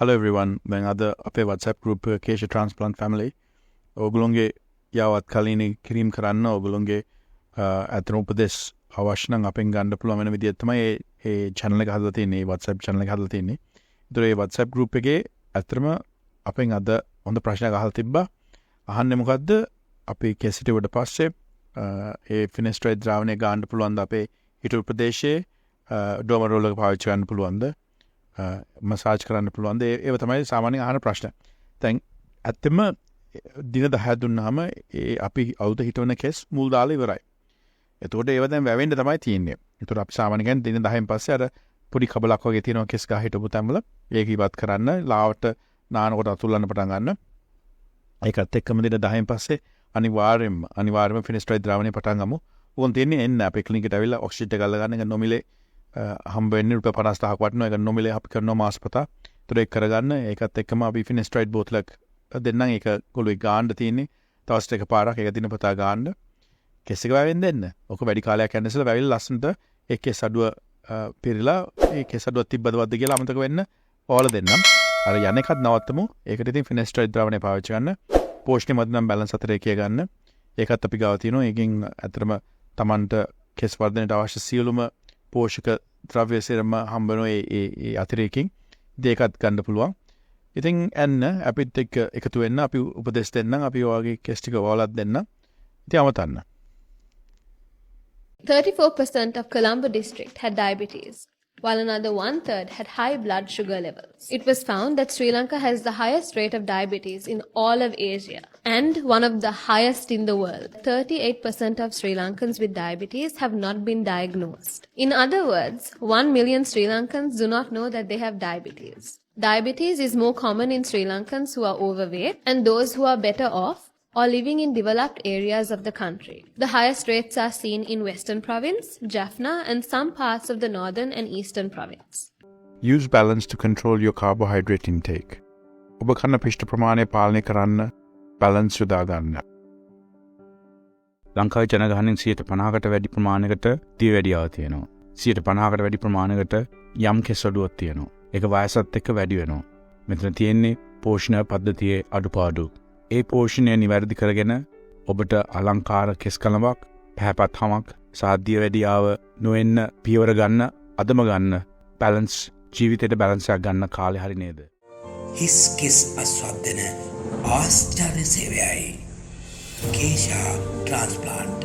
Hello everyone. දැන් අද අපේ WhatsApp group keshatransplant family ඔයගොල්ලෝගේ යවත් කලින් කිරීම කරන්න ඔයගොල්ලෝගේ අතන උපදෙස් අවශ්‍ය නම් අපෙන් ගන්න පුළුවන් වෙන විදිහ තමයි මේ channel එක හදලා තියෙන්නේ WhatsApp channel එක හදලා තියෙන්නේ. ඒතර මේ WhatsApp group එකේ අතරම අපෙන් අද හොඳ ප්‍රශ්නයක් අහලා තිබ්බා. අහන්නේ මොකද්ද? අපි කෙසිට වඩ පස්සේ ඒ Finasteride ද්‍රාවණය ගන්න පුළුවන්ද අපේ හිටු ප්‍රදේශයේ ඩෝම රෝල් එක පාවිච්චි කරන්න පුළුවන්ද? මසාජ් කරන්න පුළුවන්ද? ඒව තමයි සාමාන්‍යයෙන් අහන ප්‍රශ්න. දැන් ඇත්තම දින 10 දුන්නාම අපි අවුද හිටවන කෙස් මුල් දාලා ඉවරයි. එතකොට ඒව දැන් වැවෙන්න තමයි තියෙන්නේ. එතකොට අපි සාමාන්‍යයෙන් දින 10න් පස්සේ අර පොඩි කබලක් වගේ තියෙනවා කෙස් ගහ හිටපු තැන්වල ඒක ඉවත් කරන්න ලාවට නානකොට අතුල්ලන්න පටන් ගන්න. ඒකත් එක්කම දින 10න් පස්සේ අනිවාර්යයෙන්ම Finasteride ද්‍රාවණය පටන් ගමු. ඕන් තියෙන්නේ එන්න අපේ ක්ලිනික් එකට ඇවිල්ලා ඔක්සිජන් එක ගල්ලා ගන්න එක නොමිලේ හම්බ වෙන්නේ රුපියල් 50000ක් වටිනවා. ඒක නොමිලේ අපි කරනවා මාසපතා. ඒතර ඒක කරගන්න. ඒකත් එක්කම අපි Finasteride බෝතලයක් දෙන්නම්. ඒක කොළුයි ගාන්න තියෙන්නේ. තවස් එක පාරක් ඒක දිනපතා ගාන්න. කෙස් එක වැවෙන්න දෙන්න. ඔක වැඩි කාලයක් යන ඉස්සෙල්ලා වැවිලා ලස්සනට ඒ කෙස් අඩුව පිරিলা ඒ කෙස් අඩුවක් තිබ්බදවද්ද කියලා අමතක වෙන්න ඕල දෙන්නම්. අර යන එකත් නවත්තමු. ඒකට ඉතින් Finasteride ද්‍රාවණය පාවිච්චි කරන්න. පෝෂණය මත නම් බැලන්ස් අතර එකේ ගන්න. ඒකත් අපි ගාව තියෙනවා. ඒකෙන් අතරම Tamanට කෙස් වර්ධනයට අවශ්‍ය සියලුම පෝෂක ද්‍රව්‍ය සේරම හම්බ වෙනවා ඒ අතිරේකයෙන්. ඒකත් ගන්න පුළුවන්. ඉතින් එන්න අපිත් එක්ක එකතු වෙන්න අපි උපදෙස් දෙන්නම්. අපි ඔයගේ කෙස් ටික වලත් දෙන්න. ඉතින් අමතන්න. 34% of Colombo district had diabetes, while another 1/3 had high blood sugar levels. It was found that Sri Lanka has the highest rate of diabetes in all of Asia and one of the highest in the world. 38% of Sri Lankans with diabetes have not been diagnosed. In other words, 1 million Sri Lankans do not know that they have diabetes. Diabetes is more common in Sri Lankans who are overweight and those who are better off or living in developed areas of the country. The highest rates are seen in Western Province, Jaffna and some parts of the Northern and Eastern Province. Use balance to control your carbohydrate intake. ඔබ කන පිෂ්ඨ ප්‍රමාණය පාලනය කරන්න balance යොදා ගන්න. ලංකාවේ ජනගහනයෙන් 50%කට වැඩි ප්‍රමාණයකට දියවැඩියාව තියෙනවා. 50%කට වැඩි ප්‍රමාණයකට යම් කෙස් අඩුවක් තියෙනවා. ඒක වයසත් එක්ක වැඩි වෙනවා. මෙතන තියෙන්නේ පෝෂණ පද්ධතියේ අඩුපාඩු. ඒ පෝෂණය නිවැරදි කරගෙන ඔබට අලංකාර කෙස් කලමක්, පැහැපත් හමක්, සාධ්‍ය වැඩියාව නොවෙන්න පියවර ගන්න, අදම ගන්න බැලන්ස් ජීවිතේට බැලන්ස් එකක් ගන්න කාලේ හරි නේද? හිස් කෙස් අස්වද්දන ආශ්චර්ය සේවයයි කේෂා ට්‍රාන්ස්ප්ලාන්ට්